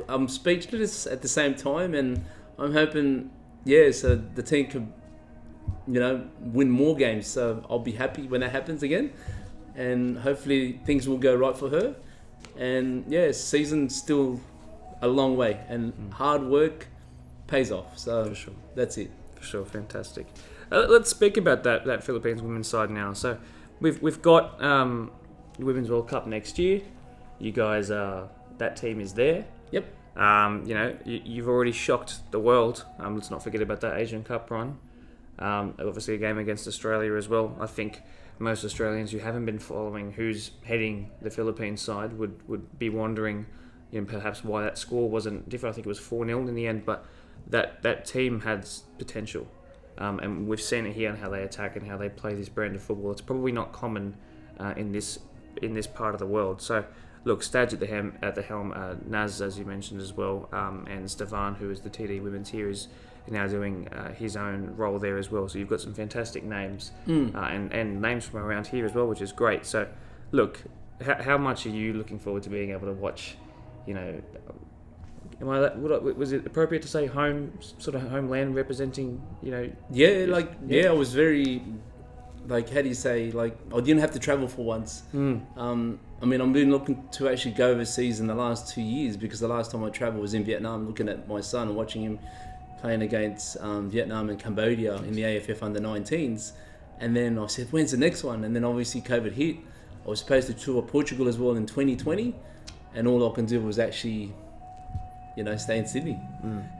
I'm speechless at the same time, and I'm hoping, so the team could, win more games. So I'll be happy when that happens again, and hopefully things will go right for her. And yeah, season's still a long way, and hard work pays off. So For sure. that's it. For sure, fantastic. Let's speak about that Philippines women's side now. So we've got the Women's World Cup next year. You guys that team is there. Yep. You've already shocked the world. Let's not forget about that Asian Cup run. Obviously a game against Australia as well. I think most Australians who haven't been following who's heading the Philippines side would be wondering, perhaps why that score wasn't different. I think it was 4-0 in the end, but that team has potential. And we've seen it here on how they attack and how they play this brand of football. It's probably not common in this part of the world. So, look, Stadge at the helm, Naz, as you mentioned as well, and Stefan, who is the TD Women's here, is now doing his own role there as well. So you've got some fantastic names and names from around here as well, which is great. So, look, how much are you looking forward to being able to watch? Was it appropriate to say homeland representing? Yeah, I was very, how do you say, I didn't have to travel for once. I've been looking to actually go overseas in the last 2 years, because the last time I travelled was in Vietnam, looking at my son and watching him playing against Vietnam and Cambodia in the AFF under-19s. And then I said, when's the next one? And then obviously COVID hit. I was supposed to tour Portugal as well in 2020, and all I can do was actually stay in Sydney.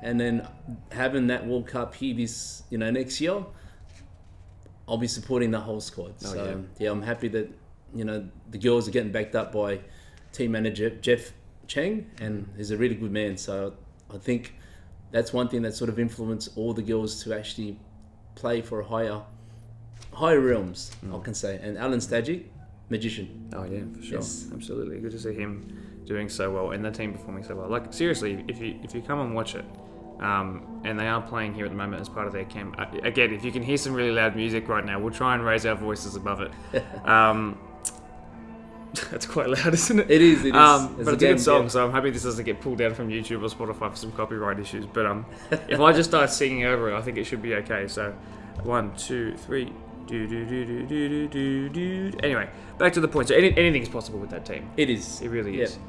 And then having that World Cup here this next year, I'll be supporting the whole squad. I'm happy that the girls are getting backed up by team manager Jeff Cheng, and he's a really good man. So I think that's one thing that sort of influenced all the girls to actually play for higher realms, I can say. And Alan Stajic, magician. Oh yeah, for sure. Yes. Absolutely. Good to see him doing so well and the team performing so well. Like, seriously, if you come and watch it, and they are playing here at the moment as part of their camp. Again, if you can hear some really loud music right now, we'll try and raise our voices above it. That's quite loud, isn't it? It is. But it's a good song, so I'm happy this doesn't get pulled down from YouTube or Spotify for some copyright issues. But if I just start singing over it, I think it should be okay. So, 1, 2, 3. Anyway, back to the point. So anything's possible with that team. It is. It really is.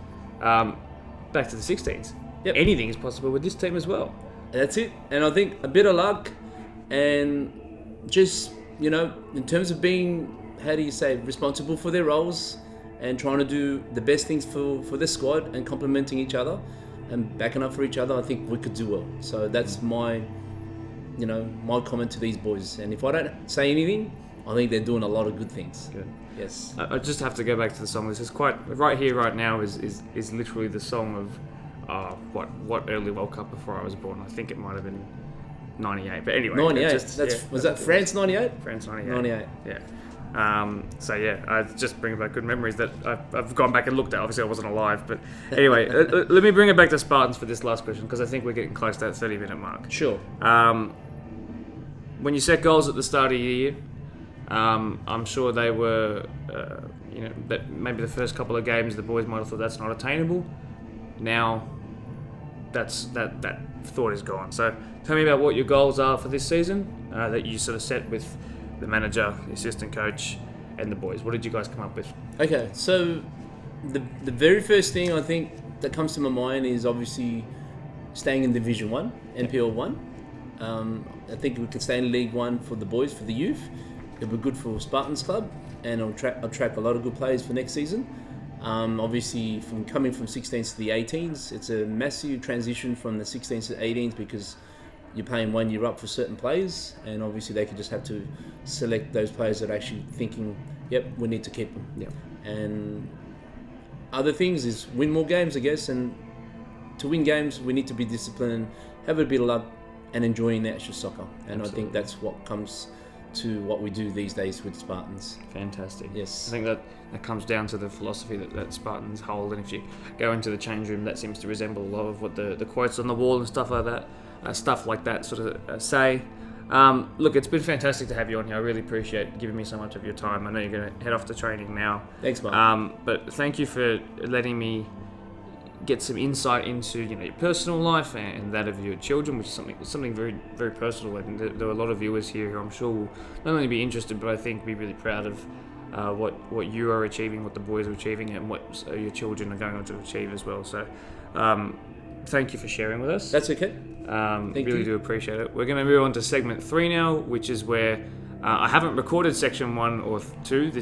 Back to the 16s. Yep. Anything is possible with this team as well. That's it. And I think a bit of luck, and just, in terms of being, responsible for their roles and trying to do the best things for the squad and complementing each other and backing up for each other, I think we could do well. So that's my comment to these boys. And if I don't say anything, I think they're doing a lot of good things. Good. Yes. I just have to go back to the song. This is quite right here, right now. Is literally the song of what early World Cup before I was born. I think it might have been 98. But anyway, 98. Was that France 98? France 98. 98. Yeah. I just bring back good memories that I've gone back and looked at. Obviously, I wasn't alive, but anyway, let me bring it back to Spartans for this last question, because I think we're getting close to that 30-minute mark. Sure. When you set goals at the start of the year, I'm sure they were, that maybe the first couple of games the boys might have thought that's not attainable. Now, that thought is gone. So, tell me about what your goals are for this season that you sort of set with the manager, the assistant coach, and the boys. What did you guys come up with? Okay, so the very first thing I think that comes to my mind is obviously staying in Division 1, NPL 1. I think we could stay in League 1 for the boys, for the youth. It'll be good for Spartans Club, and I'll attract a lot of good players for next season. Obviously, from coming from 16s to the 18s, it's a massive transition from the 16s to 18s, because you're paying 1 year up for certain players, and obviously they could just have to select those players that are actually thinking, yep, we need to keep them. Yep. And other things is win more games, I guess, and to win games we need to be disciplined, have a bit of luck, and enjoying the actual soccer. And Absolutely. I think that's what comes to what we do these days with Spartans. Fantastic. Yes. I think that comes down to the philosophy that Spartans hold, and if you go into the change room, that seems to resemble a lot of what the quotes on the wall and stuff like that sort of say. Look, it's been fantastic to have you on here. I really appreciate giving me so much of your time. I know you're going to head off to training now. Thanks, Mark. But thank you for letting me get some insight into your personal life and that of your children, which is something very, very personal. And there are a lot of viewers here who I'm sure will not only be interested, but I think be really proud of what you are achieving, what the boys are achieving, and what your children are going on to achieve as well. So thank you for sharing with us. That's okay. Really do appreciate it. We're going to move on to segment 3 now, which is where I haven't recorded section 1 or 2,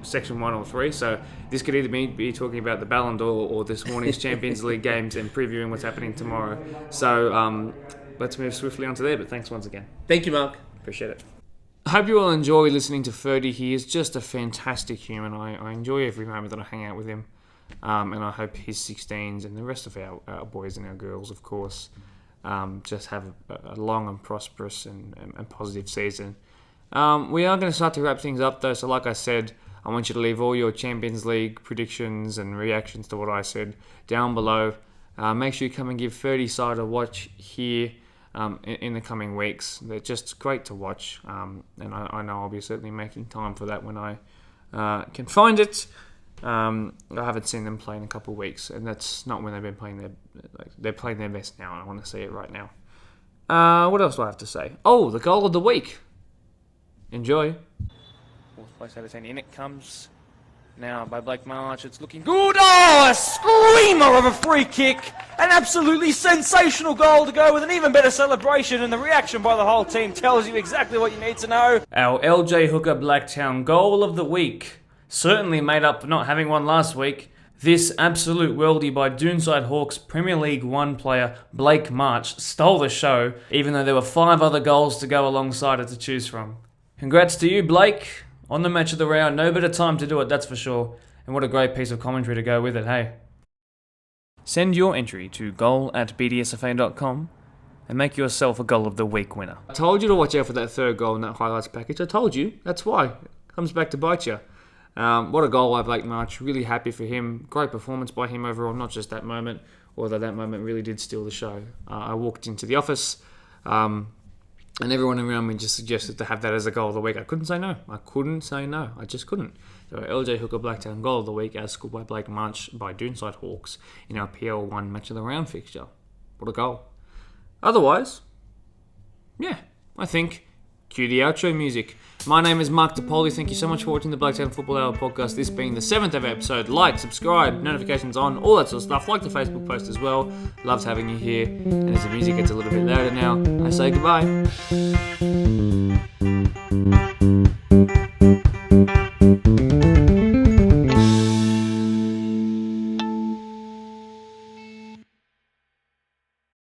section 1 or 3, so this could either be talking about the Ballon d'Or or this morning's Champions League games and previewing what's happening tomorrow. So let's move swiftly on to there, but thanks once again. Thank you, Mark. Appreciate it. I hope you all enjoy listening to Ferdy. He is just a fantastic human. I enjoy every moment that I hang out with him, and I hope his 16s and the rest of our boys and our girls, of course, just have a long and prosperous and positive season. We are going to start to wrap things up though, so like I said, I want you to leave all your Champions League predictions and reactions to what I said down below. Make sure you come and give 30 side a watch here in the coming weeks. They're just great to watch, and I know I'll be certainly making time for that when I can find it. I haven't seen them play in a couple of weeks, and that's not when they've been playing they're playing their best now, and I want to see it right now. What else do I have to say? Oh, the goal of the week. Enjoy. Fourth place out of 10. In it comes now by Blake March. It's looking good. Oh, a screamer of a free kick. An absolutely sensational goal to go with an even better celebration, and the reaction by the whole team tells you exactly what you need to know. Our LJ Hooker Blacktown goal of the week. Certainly made up for not having one last week. This absolute worldie by Doonside Hawks Premier League 1 player Blake March stole the show, even though there were 5 other goals to go alongside it to choose from. Congrats to you, Blake, on the match of the round. No better time to do it, that's for sure. And what a great piece of commentary to go with it, hey? Send your entry to goal@bdsfa.com and make yourself a goal of the week winner. I told you to watch out for that third goal in that highlights package. I told you. That's why. It comes back to bite you. What a goal by Blake March. Really happy for him. Great performance by him overall, not just that moment, although that moment really did steal the show. I walked into the office, and everyone around me just suggested to have that as a goal of the week. I couldn't say no. I just couldn't. So LJ Hooker Blacktown goal of the week, as scored by Blake March by Doonside Hawks in our PL1 match of the round fixture. What a goal. Otherwise, yeah, I think cue the outro music. My name is Mark DePoli. Thank you so much for watching the Blacktown Football Hour podcast. This being the 7th ever episode. Like, subscribe, notifications on, all that sort of stuff. Like the Facebook post as well. Loved having you here. And as the music gets a little bit louder now, I say goodbye.